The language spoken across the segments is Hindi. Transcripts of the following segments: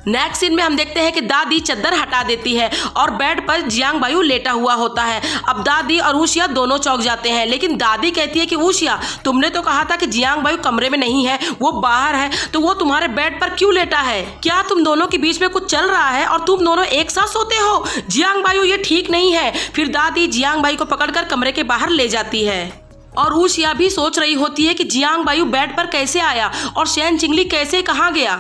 नेक्स्ट सीन में हम देखते हैं कि दादी चद्दर हटा देती है और बेड पर जियांग बायू लेटा हुआ होता है। अब दादी और ऊशिया दोनों चौंक जाते हैं, लेकिन दादी कहती है कि ऊशिया, तुमने तो कहा था कि जियांग बायू कमरे में नहीं है, वो बाहर है, तो वो तुम्हारे बेड पर क्यों लेटा है? क्या तुम दोनों के बीच में कुछ चल रहा है और तुम दोनों एक साथ सोते हो? जियांग बायू, ये ठीक नहीं है। फिर दादी जियांग बायू को पकड़कर कमरे के बाहर ले जाती है और ऊशिया भी सोच रही होती है कि जियांग बायू बेड पर कैसे आया और शेन चिंगली कैसे कहाँ गया।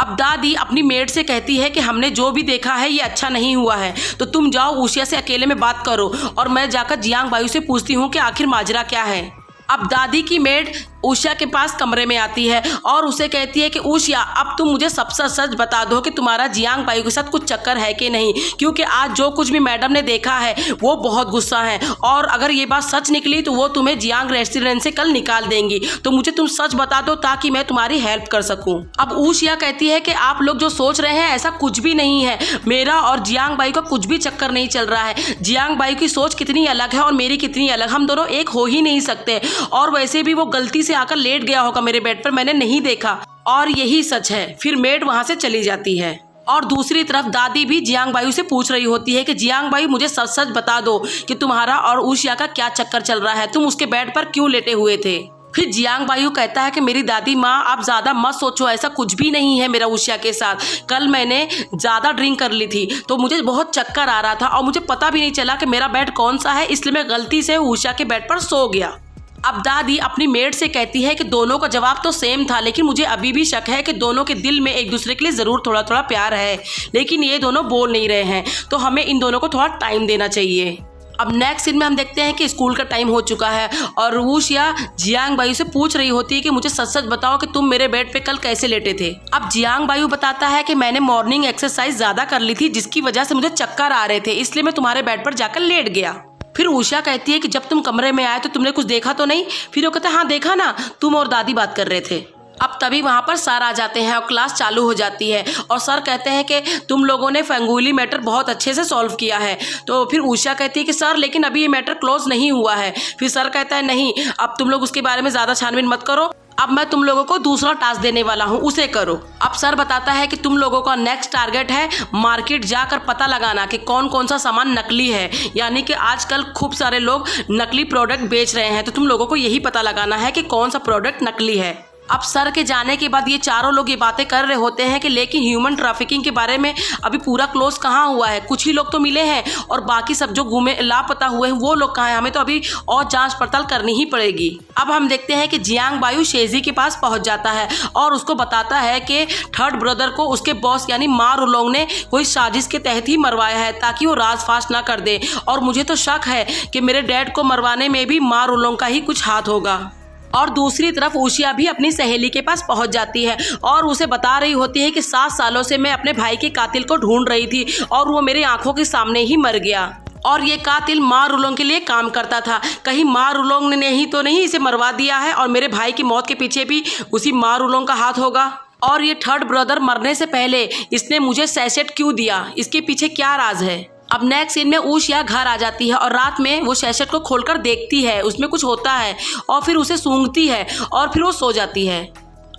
अब दादी अपनी मेड से कहती है कि हमने जो भी देखा है ये अच्छा नहीं हुआ है, तो तुम जाओ ऊशिया से अकेले में बात करो और मैं जाकर जियांग बायू से पूछती हूँ कि आखिर माजरा क्या है। अब दादी की मेड ऊशिया के पास कमरे में आती है और उसे कहती है कि ऊशिया, अब तुम मुझे सब सच बता दो कि तुम्हारा जियांग बायू के साथ कुछ चक्कर है कि नहीं, क्योंकि आज जो कुछ भी मैडम ने देखा है वो बहुत गुस्सा है और अगर ये बात सच निकली तो वो तुम्हें जियांग रेस्टोरेंट से कल निकाल देंगी, तो मुझे तुम सच बता दो ताकि मैं तुम्हारी हेल्प कर सकूं। अब ऊशिया कहती है कि आप लोग जो सोच रहे हैं ऐसा कुछ भी नहीं है, मेरा और जियांग बायू का कुछ भी चक्कर नहीं चल रहा है। जियांग बायू की सोच कितनी अलग है और मेरी कितनी अलग, हम दोनों एक हो ही नहीं सकते, और वैसे भी वो गलती से आकर लेट गया होगा मेरे बेड पर, मैंने नहीं देखा और यही सच है। फिर मेड वहां से चली जाती है और दूसरी तरफ दादी भी जियांग बायू से पूछ रही होती है कि जियांग बायू, मुझे सच सच बता दो कि तुम्हारा और ऊशिया का क्या चक्कर चल रहा है, तुम उसके बेड पर क्यों लेटे हुए थे? फिर जियांग बायू कहता है कि मेरी दादी माँ, आप ज्यादा मत सोचो, ऐसा कुछ भी नहीं है मेरा ऊशिया के साथ। कल मैंने ज्यादा ड्रिंक कर ली थी तो मुझे बहुत चक्कर आ रहा था और मुझे पता भी नहीं चला कि मेरा बेड कौन सा है, इसलिए मैं गलती से ऊशिया के बेड पर सो गया। अब दादी अपनी मेड से कहती है कि दोनों का जवाब तो सेम था, लेकिन मुझे अभी भी शक है कि दोनों के दिल में एक दूसरे के लिए ज़रूर थोड़ा थोड़ा प्यार है, लेकिन ये दोनों बोल नहीं रहे हैं, तो हमें इन दोनों को थोड़ा टाइम देना चाहिए। अब नेक्स्ट सीन में हम देखते हैं कि स्कूल का टाइम हो चुका है और ऊशिया जियांग बायू से पूछ रही होती है कि मुझे सच सच बताओ कि तुम मेरे बेड पे कल कैसे लेटे थे। अब जियांग बायू बताता है कि मैंने मॉर्निंग एक्सरसाइज ज़्यादा कर ली थी जिसकी वजह से मुझे चक्कर आ रहे थे, इसलिए मैं तुम्हारे बेड पर जाकर लेट गया। फिर ऊशिया कहती है कि जब तुम कमरे में आए तो तुमने कुछ देखा तो नहीं? फिर वो कहता है हाँ देखा ना, तुम और दादी बात कर रहे थे। अब तभी वहाँ पर सर आ जाते हैं और क्लास चालू हो जाती है और सर कहते हैं कि तुम लोगों ने फेंगुली मैटर बहुत अच्छे से सॉल्व किया है। तो फिर ऊशिया कहती है कि सर लेकिन अभी ये मैटर क्लोज नहीं हुआ है। फिर सर कहता है नहीं, अब तुम लोग उसके बारे में ज़्यादा छानबीन मत करो, अब मैं तुम लोगों को दूसरा टास्क देने वाला हूँ, उसे करो। अब सर बताता है कि तुम लोगों का नेक्स्ट टारगेट है मार्केट जाकर पता लगाना कि कौन कौन सा सामान नकली है, यानी कि आजकल खूब सारे लोग नकली प्रोडक्ट बेच रहे हैं, तो तुम लोगों को यही पता लगाना है कि कौन सा प्रोडक्ट नकली है। अब सर के जाने के बाद ये चारों लोग ये बातें कर रहे होते हैं कि लेकिन ह्यूमन ट्रैफिकिंग के बारे में अभी पूरा क्लोज कहाँ हुआ है, कुछ ही लोग तो मिले हैं और बाकी सब जो घूमे लापता हुए हैं वो लोग कहाँ हैं, हमें तो अभी और जांच पड़ताल करनी ही पड़ेगी। अब हम देखते हैं कि जियांग बायू शेजी के पास पहुंच जाता है और उसको बताता है कि थर्ड ब्रदर को उसके बॉस यानी मा रुलोंग ने कोई साजिश के तहत ही मरवाया है ताकि वो राज फाश ना कर दे, और मुझे तो शक है कि मेरे डैड को मरवाने में भी मा रुलोंग का ही कुछ हाथ होगा। और दूसरी तरफ ऊशिया भी अपनी सहेली के पास पहुंच जाती है और उसे बता रही होती है कि 7 सालों से मैं अपने भाई के कातिल को ढूंढ रही थी और वो मेरी आंखों के सामने ही मर गया, और ये कातिल मा रुलोंग के लिए काम करता था। कहीं मा रुलोंग ने ही तो नहीं इसे मरवा दिया है और मेरे भाई की मौत के पीछे भी उसी मा रुलोंग का हाथ होगा। और ये थर्ड ब्रदर मरने से पहले इसने मुझे सैशेट क्यों दिया, इसके पीछे क्या राज है। अब नेक्स्ट सीन में ऊशिया घर आ जाती है और रात में वो सैशेट को खोलकर देखती है, उसमें कुछ होता है और फिर उसे सूंघती है और फिर वो सो जाती है।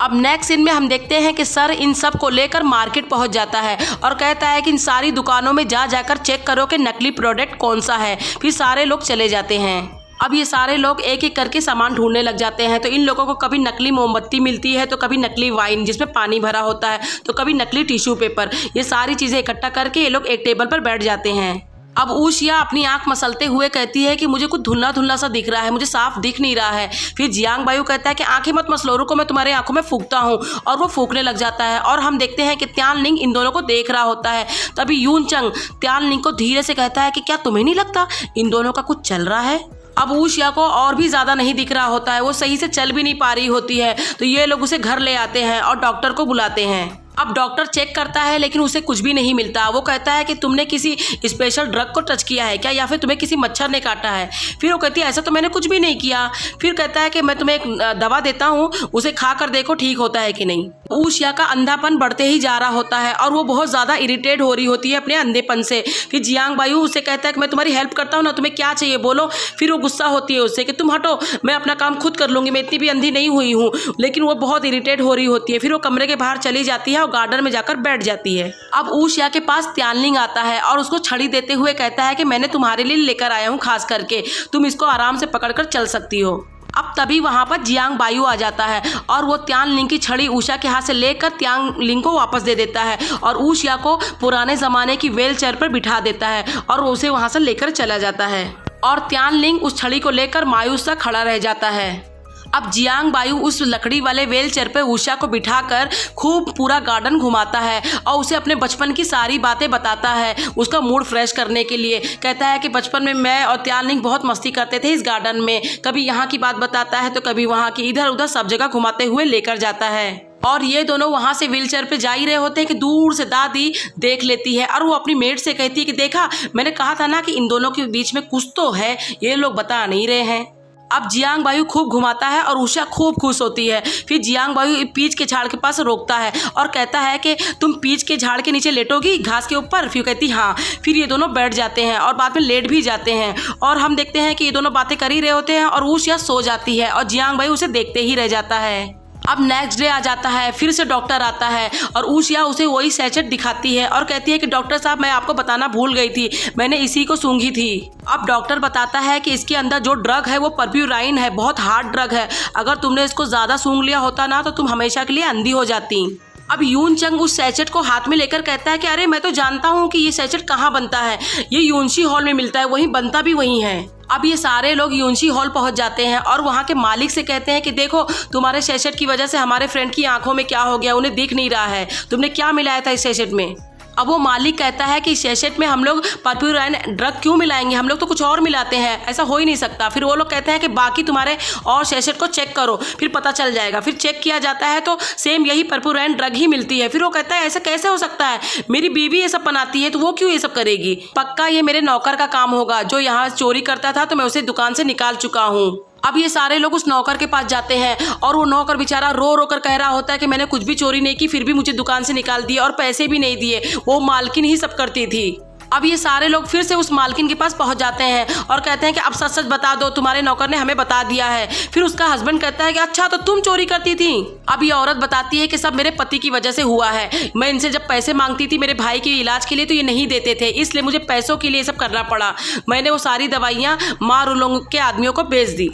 अब नेक्स्ट सीन में हम देखते हैं कि सर इन सब को लेकर मार्केट पहुंच जाता है और कहता है कि इन सारी दुकानों में जाकर चेक करो कि नकली प्रोडक्ट कौन सा है। फिर सारे लोग चले जाते हैं। अब ये सारे लोग एक एक करके सामान ढूंढने लग जाते हैं, तो इन लोगों को कभी नकली मोमबत्ती मिलती है, तो कभी नकली वाइन जिसमें पानी भरा होता है, तो कभी नकली टिश्यू पेपर। ये सारी चीज़ें इकट्ठा करके ये लोग एक टेबल पर बैठ जाते हैं। अब ऊशिया अपनी आंख मसलते हुए कहती है कि मुझे कुछ धुंधला धुंधला सा दिख रहा है, मुझे साफ दिख नहीं रहा है। फिर जियांग बायू कहता है कि आंखें मत मसलो, रुको मैं तुम्हारे आंखों में फूंकता हूँ, और वो फूंकने लग जाता है। और हम देखते हैं कि त्यानलिंग इन दोनों को देख रहा होता है। तभी यूनचंग त्यानलिंग को धीरे से कहता है कि क्या तुम्हें नहीं लगता इन दोनों का कुछ चल रहा है। अब ऊशिया को और भी ज़्यादा नहीं दिख रहा होता है, वो सही से चल भी नहीं पा रही होती है, तो ये लोग उसे घर ले आते हैं और डॉक्टर को बुलाते हैं। अब डॉक्टर चेक करता है लेकिन उसे कुछ भी नहीं मिलता। वो कहता है कि तुमने किसी स्पेशल ड्रग को टच किया है क्या, या फिर तुम्हें किसी मच्छर ने काटा है। फिर वो कहती है ऐसा तो मैंने कुछ भी नहीं किया। फिर कहता है कि मैं तुम्हें एक दवा देता हूँ, उसे खा कर देखो ठीक होता है कि नहीं। ऊशिया का अंधापन बढ़ते ही जा रहा होता है और वो बहुत ज़्यादा इरिटेट हो रही होती है अपने अंधेपन से। फिर जियांग बायू उसे कहता है कि मैं तुम्हारी हेल्प करता हूँ ना, तुम्हें क्या चाहिए बोलो। फिर वो गुस्सा होती है उससे कि तुम हटो, मैं अपना काम खुद कर लूँगी, मैं इतनी भी अंधी नहीं हुई हूँ। लेकिन वो बहुत इरिटेट हो रही होती है। फिर वो कमरे के बाहर चली जाती है, और गार्डन में जाकर बैठ जाती है। अब ऊशिया के पास त्यानलिंग आता है और उसको छड़ी देते हुए कहता है कि मैंने तुम्हारे लिए लेकर आया हूँ खास करके, तुम इसको आराम से पकड़कर चल सकती हो। अब तभी वहाँ पर जियांग बायू आ जाता है और वो त्यानलिंग की छड़ी ऊषा के हाथ से लेकर त्यानलिंग को वापस दे देता है और ऊशिया को पुराने ज़माने की व्हील चेयर पर बिठा देता है और उसे वहाँ से लेकर चला जाता है और त्यानलिंग उस छड़ी को लेकर मायूस सा खड़ा रह जाता है। अब जियांग बायू उस लकड़ी वाले व्हील चेयर पर ऊषा को बिठाकर खूब पूरा गार्डन घुमाता है और उसे अपने बचपन की सारी बातें बताता है उसका मूड फ्रेश करने के लिए। कहता है कि बचपन में मैं और त्यानलिंग बहुत मस्ती करते थे इस गार्डन में, कभी यहाँ की बात बताता है तो कभी वहाँ की, इधर उधर सब जगह घुमाते हुए लेकर जाता है। और ये दोनों वहाँ से व्हील चेयर पे जा ही रहे होते हैं कि दूर से दादी देख लेती है और वो अपनी मेड से कहती है कि देखा, मैंने कहा था ना कि इन दोनों के बीच में कुछ तो है, ये लोग बता नहीं रहे हैं। अब जियांग बायू खूब घुमाता है और ऊषा खूब खुश होती है। फिर जियांग बायू पीच के झाड़ के पास रोकता है और कहता है कि तुम पीच के झाड़ के नीचे लेटोगी घास के ऊपर। फिर कहती हाँ। फिर ये दोनों बैठ जाते हैं और बाद में लेट भी जाते हैं और हम देखते हैं कि ये दोनों बातें कर ही रहे होते हैं और ऊषा सो जाती है और जियांग बायू उसे देखते ही रह जाता है। अब नेक्स्ट डे आ जाता है, फिर से डॉक्टर आता है और ऊशिया उसे वही सैचेट दिखाती है और कहती है कि डॉक्टर साहब मैं आपको बताना भूल गई थी, मैंने इसी को सूंघी थी। अब डॉक्टर बताता है कि इसके अंदर जो ड्रग है वो परप्यूराइन है, बहुत हार्ड ड्रग है, अगर तुमने इसको ज़्यादा सूंघ लिया होता ना तो तुम हमेशा के लिए अंधी हो जाती। अब यून चंग उस सैचेट को हाथ में लेकर कहता है कि अरे मैं तो जानता हूँ कि ये सैचेट कहाँ बनता है, ये यूनशी हॉल में मिलता है, वहीं बनता भी वहीं है। अब ये सारे लोग यूनशी हॉल पहुंच जाते हैं और वहाँ के मालिक से कहते हैं कि देखो तुम्हारे सैचेट की वजह से हमारे फ्रेंड की आंखों में क्या हो गया, उन्हें दिख नहीं रहा है, तुमने क्या मिलाया था इस सैचेट में। अब वो मालिक कहता है कि सैचेट में हम लोग परप्यूराइन ड्रग क्यों मिलाएंगे, हम लोग तो कुछ और मिलाते हैं, ऐसा हो ही नहीं सकता। फिर वो लोग कहते हैं कि बाकी तुम्हारे और सैचेट को चेक करो, फिर पता चल जाएगा। फिर चेक किया जाता है तो सेम यही परप्यूराइन ड्रग ही मिलती है। फिर वो कहता है ऐसा कैसे हो सकता है, मेरी बीवी ये सब बनाती है तो वो क्यों ये सब करेगी, पक्का ये मेरे नौकर का काम होगा, जो यहाँ चोरी करता था तो मैं उसे दुकान से निकाल चुका हूँ। अब ये सारे लोग उस नौकर के पास जाते हैं और वो नौकर बेचारा रो रो कर कह रहा होता है कि मैंने कुछ भी चोरी नहीं की, फिर भी मुझे दुकान से निकाल दिया और पैसे भी नहीं दिए, वो मालकिन ही सब करती थी। अब ये सारे लोग फिर से उस मालकिन के पास पहुंच जाते हैं और कहते हैं कि अब सच सच बता दो, तुम्हारे नौकर ने हमें बता दिया है। फिर उसका हस्बैंड कहता है कि अच्छा तो तुम चोरी करती थी। अब ये औरत बताती है कि सब मेरे पति की वजह से हुआ है, मैं इनसे जब पैसे मांगती थी मेरे भाई के इलाज के लिए तो ये नहीं देते थे, इसलिए मुझे पैसों के लिए सब करना पड़ा, मैंने वो सारी दवाइयाँ माँ रुलोंग के आदमियों को बेच दी।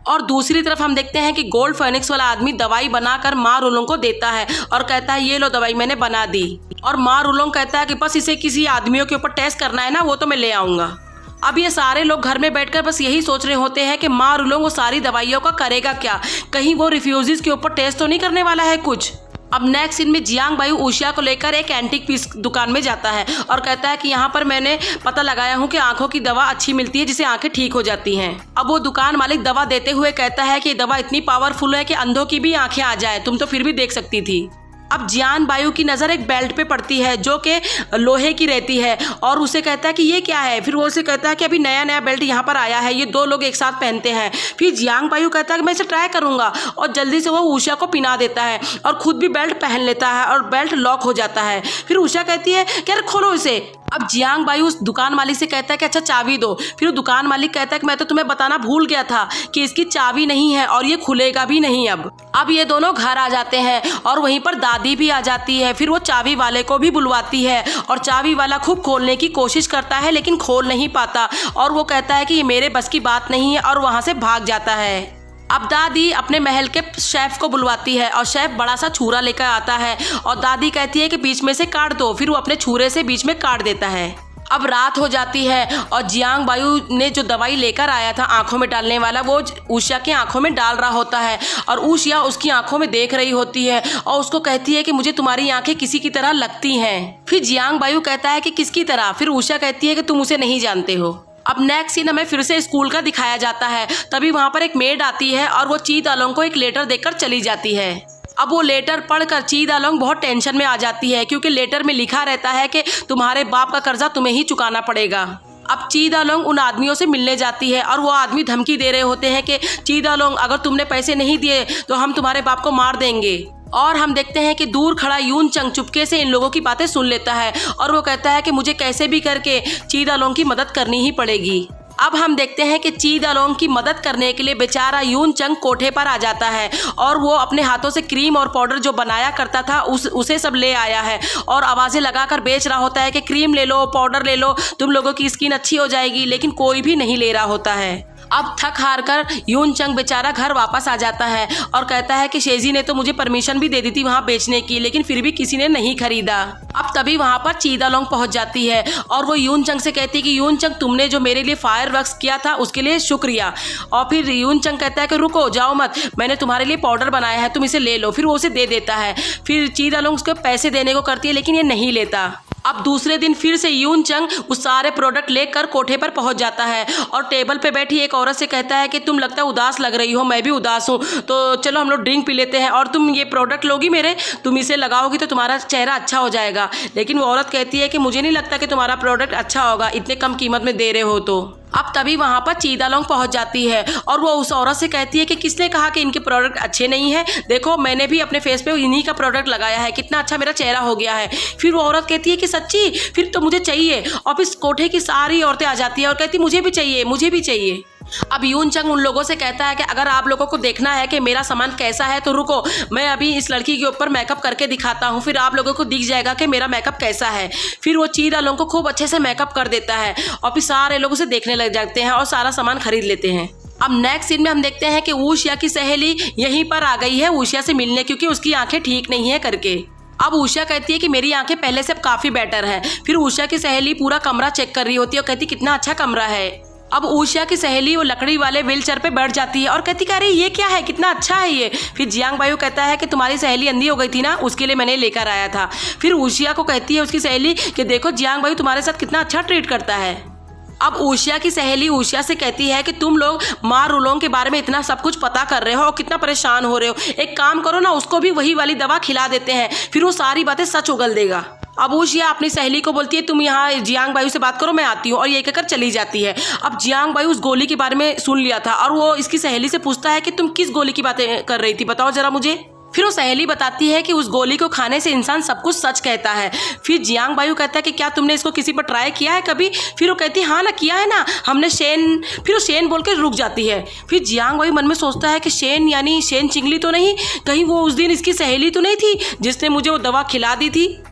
और दूसरी तरफ हम देखते हैं कि गोल्ड फेनिक्स वाला आदमी दवाई बनाकर माँ रुलोंग को देता है और कहता है ये लो दवाई मैंने बना दी। और माँ रुलोंग कहता है कि बस इसे किसी आदमियों के ऊपर टेस्ट करना है ना, वो तो मैं ले आऊँगा। अब ये सारे लोग घर में बैठकर बस यही सोच रहे होते हैं कि माँ रुलोंग वो सारी दवाइयों का करेगा क्या, कहीं वो रिफ्यूजीज के ऊपर टेस्ट तो नहीं करने वाला है कुछ। अब नेक्स्ट सीन में जियांग बायू ऊशिया को लेकर एक एंटीक पीस दुकान में जाता है और कहता है कि यहाँ पर मैंने पता लगाया हूँ कि आंखों की दवा अच्छी मिलती है जिससे आंखें ठीक हो जाती हैं। अब वो दुकान मालिक दवा देते हुए कहता है कि ये दवा इतनी पावरफुल है कि अंधों की भी आंखें आ जाए, तुम तो फिर भी देख सकती थी। अब जियांग बायू की नज़र एक बेल्ट पे पड़ती है जो कि लोहे की रहती है और उसे कहता है कि ये क्या है। फिर वो उसे कहता है कि अभी नया नया बेल्ट यहाँ पर आया है, ये दो लोग एक साथ पहनते हैं। फिर जियांग बायू कहता है कि मैं इसे ट्राई करूँगा और जल्दी से वो ऊषा को पिना देता है और खुद भी बेल्ट पहन लेता है और बेल्ट लॉक हो जाता है। फिर ऊषा कहती है कि यार खोलो इसे। अब जियांग बायू उस दुकान मालिक से कहता है कि अच्छा चाबी दो। फिर वो दुकान मालिक कहता है कि मैं तो तुम्हें बताना भूल गया था कि इसकी चाबी नहीं है और ये खुलेगा भी नहीं। अब ये दोनों घर आ जाते हैं और वहीं पर दादी भी आ जाती है। फिर वो चाबी वाले को भी बुलवाती है और चाबी वाला खूब खोलने की कोशिश करता है लेकिन खोल नहीं पाता और वो कहता है कि ये मेरे बस की बात नहीं है और वहाँ से भाग जाता है। अब दादी अपने महल के शेफ को बुलवाती है और शेफ बड़ा सा छुरा लेकर आता है और दादी कहती है कि बीच में से काट दो। फिर वो अपने छुरे से बीच में काट देता है। अब रात हो जाती है और जियांग बायू ने जो दवाई लेकर आया था आंखों में डालने वाला वो ऊषा की आंखों में डाल रहा होता है और ऊषा उसकी आंखों में देख रही होती है और उसको कहती है कि मुझे तुम्हारी आंखें किसी की तरह लगती हैं। फिर जियांग बायू कहता है कि किसकी तरह। फिर ऊषा कहती है कि तुम उसे नहीं जानते हो। अब नेक्स्ट सीन हमें फिर से स्कूल का दिखाया जाता है। तभी वहाँ पर एक मेड आती है और वो ची दालोंग को एक लेटर देकर चली जाती है। अब वो लेटर पढ़कर ची दालोंग बहुत टेंशन में आ जाती है क्योंकि लेटर में लिखा रहता है कि तुम्हारे बाप का कर्जा तुम्हें ही चुकाना पड़ेगा। अब ची दालोंग उन आदमियों से मिलने जाती है और वो आदमी धमकी दे रहे होते हैं कि ची दालोंग अगर तुमने पैसे नहीं दिए तो हम तुम्हारे बाप को मार देंगे। और हम देखते हैं कि दूर खड़ा यून चंग चुपके से इन लोगों की बातें सुन लेता है और वो कहता है कि मुझे कैसे भी करके ची दालोंग की मदद करनी ही पड़ेगी। अब हम देखते हैं कि ची दालोंग की मदद करने के लिए बेचारा यून चंग कोठे पर आ जाता है और वो अपने हाथों से क्रीम और पाउडर जो बनाया करता था उसे सब ले आया है और आवाज़ें लगाकर बेच रहा होता है कि क्रीम ले लो, पाउडर ले लो, तुम लोगों की स्किन अच्छी हो जाएगी, लेकिन कोई भी नहीं ले रहा होता है। अब थक हार कर यून चंग बेचारा घर वापस आ जाता है और कहता है कि शेजी ने तो मुझे परमिशन भी दे दी थी वहाँ बेचने की, लेकिन फिर भी किसी ने नहीं खरीदा। अब तभी वहाँ पर ची दालोंग पहुँच जाती है और वो यून चंग से कहती है कि यून चंग, तुमने जो मेरे लिए फायरवर्क्स किया था उसके लिए शुक्रिया। और फिर यून चंग कहता है कि रुको, जाओ मत, मैंने तुम्हारे लिए पाउडर बनाया है, तुम इसे ले लो। फिर वो उसे दे देता है। फिर ची दालोंग उसको पैसे देने को करती है, लेकिन ये नहीं लेता। अब दूसरे दिन फिर से यून चंग उस सारे प्रोडक्ट लेकर कोठे पर पहुंच जाता है और टेबल पे बैठी एक औरत से कहता है कि तुम लगता है उदास लग रही हो, मैं भी उदास हूँ, तो चलो हम लोग ड्रिंक पी लेते हैं और तुम ये प्रोडक्ट लोगी मेरे, तुम इसे लगाओगी तो तुम्हारा चेहरा अच्छा हो जाएगा। लेकिन वो औरत कहती है कि मुझे नहीं लगता कि तुम्हारा प्रोडक्ट अच्छा होगा, इतने कम कीमत में दे रहे हो तो। अब तभी वहाँ पर ची दालोंग पहुँच जाती है और वो उस औरत से कहती है कि किसने कहा कि इनके प्रोडक्ट अच्छे नहीं हैं, देखो मैंने भी अपने फेस पे इन्हीं का प्रोडक्ट लगाया है, कितना अच्छा मेरा चेहरा हो गया है। फिर वो औरत कहती है कि सच्ची, फिर तो मुझे चाहिए। और फिर कोठे की सारी औरतें आ जाती है और कहती मुझे भी चाहिए, मुझे भी चाहिए। अब यून चंग उन लोगों से कहता है कि अगर आप लोगों को देखना है कि मेरा सामान कैसा है तो रुको, मैं अभी इस लड़की के ऊपर मेकअप करके दिखाता हूँ, फिर आप लोगों को दिख जाएगा कि मेरा मेकअप कैसा है। फिर वो ची दालोंग को खूब अच्छे से मेकअप कर देता है और फिर सारे लोग उसे देखने लग जाते हैं और सारा सामान खरीद लेते हैं। अब नेक्स्ट सीन में हम देखते हैं कि ऊशिया की सहेली यहीं पर आ गई है ऊशिया से मिलने, क्योंकि उसकी आंखें ठीक नहीं है करके। अब ऊषा कहती है कि मेरी आंखें पहले से अब काफ़ी बेटर है। फिर ऊषा की सहेली पूरा कमरा चेक कर रही होती है और कहती कितना अच्छा कमरा है। अब ऊषा की सहेली वो लकड़ी वाले व्हीलचेयर पे बैठ जाती है और कहती कि अरे ये क्या है, कितना अच्छा है ये। फिर जियांग बायू कहता है कि तुम्हारी सहेली अंधी हो गई थी ना, उसके लिए मैंने लेकर आया था। फिर ऊषिया को कहती है उसकी सहेली कि देखो जियांग बायू तुम्हारे साथ कितना अच्छा ट्रीट करता है। अब ऊषिया की सहेली ऊषिया से कहती है कि तुम लोग माँ रुलोंग के बारे में इतना सब कुछ पता कर रहे हो और कितना परेशान हो रहे हो, एक काम करो ना, उसको भी वही वाली दवा खिला देते हैं, फिर वो सारी बातें सच उगल देगा। अब ऊषिया अपनी सहेली को बोलती है तुम यहाँ जियांग बायू से बात करो, मैं आती हूँ, और ये कहकर चली जाती है। अब जियांग बायू उस गोली के बारे में सुन लिया था और वो इसकी सहेली से पूछता है कि तुम किस गोली की बातें कर रही थी, बताओ जरा मुझे। फिर वो सहेली बताती है कि उस गोली को खाने से इंसान सब कुछ सच कहता है। फिर जियांग बायू कहता है कि क्या तुमने इसको किसी पर ट्राई किया है कभी? फिर वो कहती है हाँ ना, किया है ना हमने, शेन। फिर वो शेन बोल के रुक जाती है। फिर जियांग बायू मन में सोचता है कि शेन यानी शेन चिंगली तो नहीं, कहीं वो उस दिन इसकी सहेली तो नहीं थी जिसने मुझे वो दवा खिला दी थी।